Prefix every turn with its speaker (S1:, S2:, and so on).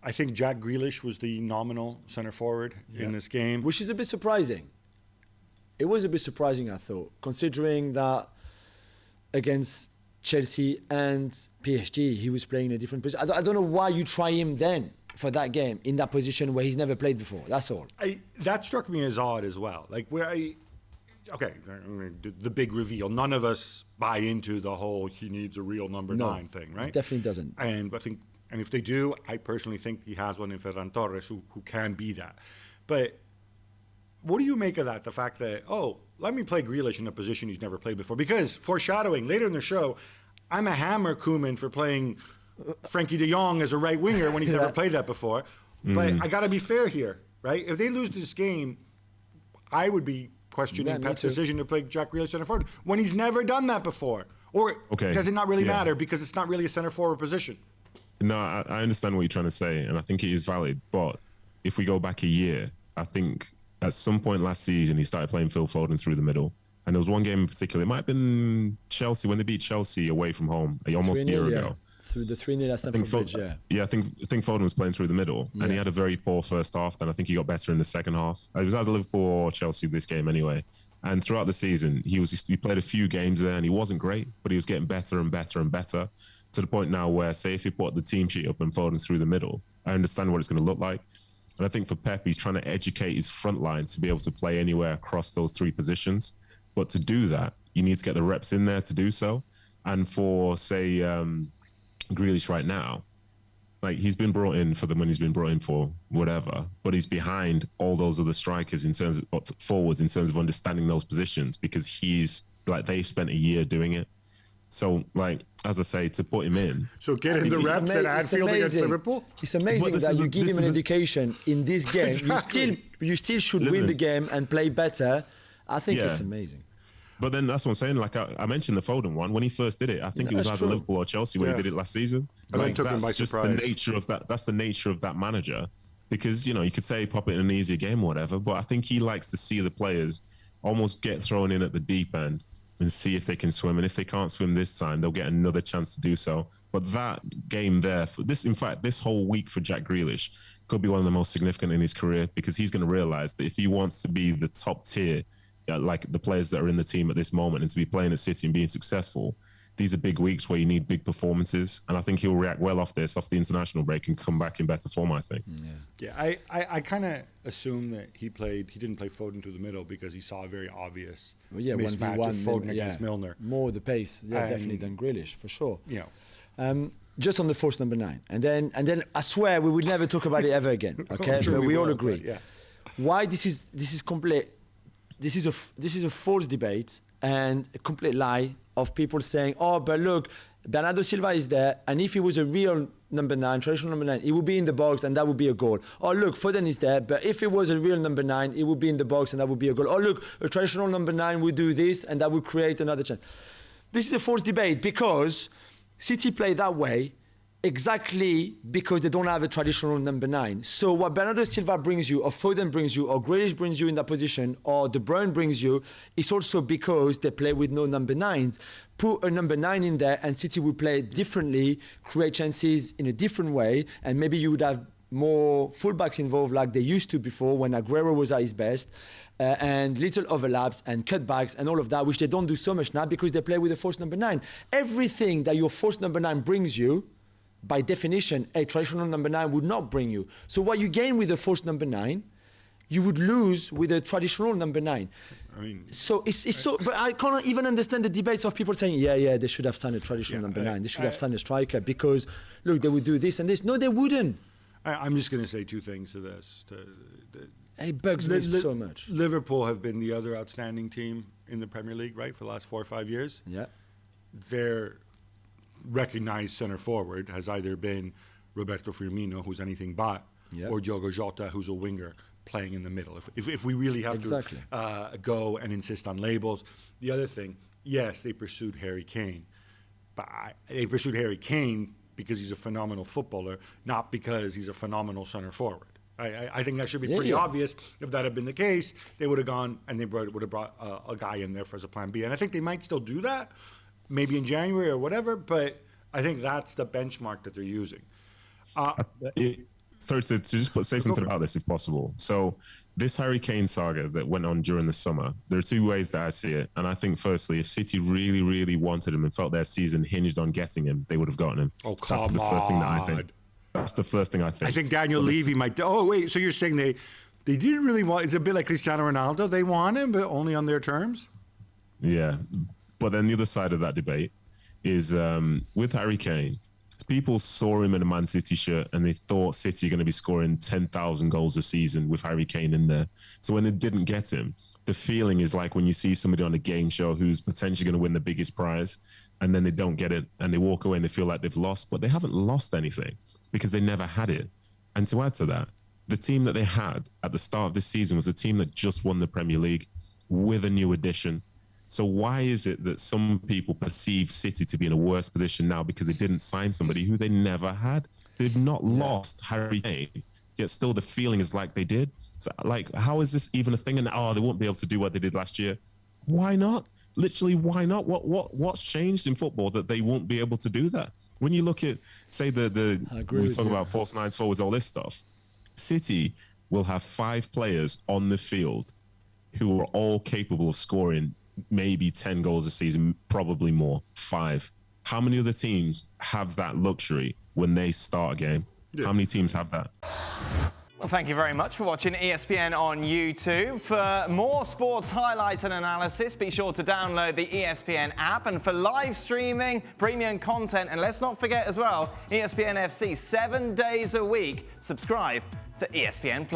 S1: I think Jack Grealish was the nominal center forward in this game.
S2: Which is a bit surprising. It was a bit surprising, I thought, considering that against Chelsea and PSG, he was playing in a different position. I don't know why you try him then for that game in that position where he's never played before. That's all.
S1: That struck me as odd as well. Like okay, the big reveal. None of us buy into the whole he needs a real number 9 thing, right?
S2: It definitely doesn't.
S1: And I think, and if they do, I personally think he has one in Ferran Torres who can be that. But what do you make of that? The fact that, let me play Grealish in a position he's never played before. Because foreshadowing, later in the show, I'm a hammer Koeman for playing Frankie de Jong as a right winger when he's never played that before. But I got to be fair here, right? If they lose this game, I would be questioning Pep's decision to play Jack Grealish center forward when he's never done that before. Or does it not really matter because it's not really a center forward position?
S3: No, I understand what you're trying to say, and I think it is valid. But if we go back a year, I think at some point last season, he started playing Phil Foden through the middle. And there was one game in particular, it might have been Chelsea, when they beat Chelsea away from home, almost a year ago.
S2: Through the 3-0 at Stamford Bridge,
S3: I think Foden was playing through the middle, and he had a very poor first half. Then I think he got better in the second half. It was either Liverpool or Chelsea this game anyway. And throughout the season, he played a few games there, and he wasn't great, but he was getting better and better and better, to the point now where, say, if he put the team sheet up and Foden's through the middle, I understand what it's going to look like. And I think for Pep, he's trying to educate his front line to be able to play anywhere across those 3 positions. But to do that, you need to get the reps in there to do so. And for, say, Grealish right now, like, he's been brought in for the money he's been brought in for, whatever, but he's behind all those other strikers in terms of forwards, in terms of understanding those positions, because they've spent a year doing it. So, like, as I say, to put him in.
S1: So get in the reps at Anfield against Liverpool?
S2: It's amazing that you give him an education in this game. Exactly. You still should win the game and play better. I think it's amazing.
S3: But then that's what I'm saying. Like, I mentioned the Foden one. When he first did it, I think it was either Liverpool or Chelsea when he did it last season.
S1: And like, took him by surprise.
S3: The nature of that. That's the nature of that manager. Because, you could say pop it in an easier game or whatever, but I think he likes to see the players almost get thrown in at the deep end and see if they can swim. And if they can't swim this time, they'll get another chance to do so. But that game there, this whole week for Jack Grealish could be one of the most significant in his career, because he's going to realize that if he wants to be the top tier, like the players that are in the team at this moment, and to be playing at City and being successful, these are big weeks where you need big performances. And I think he'll react well off the international break and come back in better form, I think.
S1: I kind of assume that he didn't play Foden through the middle because he saw a very obvious mismatch of Foden against Milner.
S2: More the pace, definitely, than Grealish, for sure. Just on the false number 9. And then I swear we will never talk about it ever again, okay? But we all agree. Why this is complete. This is a false debate and a complete lie of people saying, but look, Bernardo Silva is there, and if he was a real number 9, traditional number 9, he would be in the box and that would be a goal. Oh, look, Foden is there, but if it was a real number 9, he would be in the box and that would be a goal. Oh, look, a traditional number 9 would do this and that would create another chance. This is a false debate because City play that way exactly because they don't have a traditional number 9. So what Bernardo Silva brings you, or Foden brings you, or Grealish brings you in that position, or De Bruyne brings you, is also because they play with no number 9s. Put a number 9 in there and City would play differently, create chances in a different way, and maybe you would have more fullbacks involved like they used to before when Aguero was at his best, and little overlaps and cutbacks and all of that, which they don't do so much now because they play with a false number 9. Everything that your false number 9 brings you, by definition, a traditional number 9 would not bring you. So what you gain with a false number 9, you would lose with a traditional number 9.
S1: I mean,
S2: so it's so. But I can't even understand the debates of people saying, they should have signed a traditional number 9. They should have signed a striker because, look, they would do this and this. No, they wouldn't.
S1: I'm just going to say 2 things to this.
S2: It bugs me so much.
S1: Liverpool have been the other outstanding team in the Premier League, right, for the last 4 or 5 years.
S2: Yeah.
S1: Their recognized center forward has either been Roberto Firmino, who's anything but, or Diogo Jota, who's a winger playing in the middle. If we really have to go and insist on labels. The other thing, yes, they pursued Harry Kane, but they pursued Harry Kane because he's a phenomenal footballer, not because he's a phenomenal center forward. I think that should be pretty obvious. If that had been the case, they would have gone and they would have brought a guy in there as a plan B. And I think they might still do that, maybe in January or whatever, but I think that's the benchmark that they're using.
S3: Sorry to just say something about this, if possible. So this Harry Kane saga that went on during the summer, there are two ways that I see it. And I think, firstly, if City really, really wanted him and felt their season hinged on getting him, they would have gotten him.
S1: Oh, come
S3: That's the first thing that I think. That's the first thing I think.
S1: I think Daniel Levy might... Oh, wait, so you're saying they didn't really want... It's a bit like Cristiano Ronaldo. They want him, but only on their terms?
S3: Yeah. But then the other side of that debate is with Harry Kane, people saw him in a Man City shirt and they thought City are going to be scoring 10,000 goals a season with Harry Kane in there. So when they didn't get him, the feeling is like when you see somebody on a game show who's potentially going to win the biggest prize and then they don't get it and they walk away and they feel like they've lost, but they haven't lost anything because they never had it. And to add to that, the team that they had at the start of this season was a team that just won the Premier League with a new addition. So why is it that some people perceive City to be in a worse position now because they didn't sign somebody who they never had? They've not lost Harry Kane, yet still the feeling is like they did. So, like, how is this even a thing? And they won't be able to do what they did last year. Why not? Literally, why not? What's changed in football that they won't be able to do that? When you look at, say, we talk about false nines, forwards, all this stuff. City will have 5 players on the field who are all capable of scoring maybe 10 goals a season, probably more. 5. How many other teams have that luxury when they start a game? Yeah. How many teams have that?
S4: Well, thank you very much for watching ESPN on YouTube. For more sports highlights and analysis, be sure to download the ESPN app. And for live streaming, premium content, and let's not forget as well, ESPN FC 7 days a week. Subscribe to ESPN+.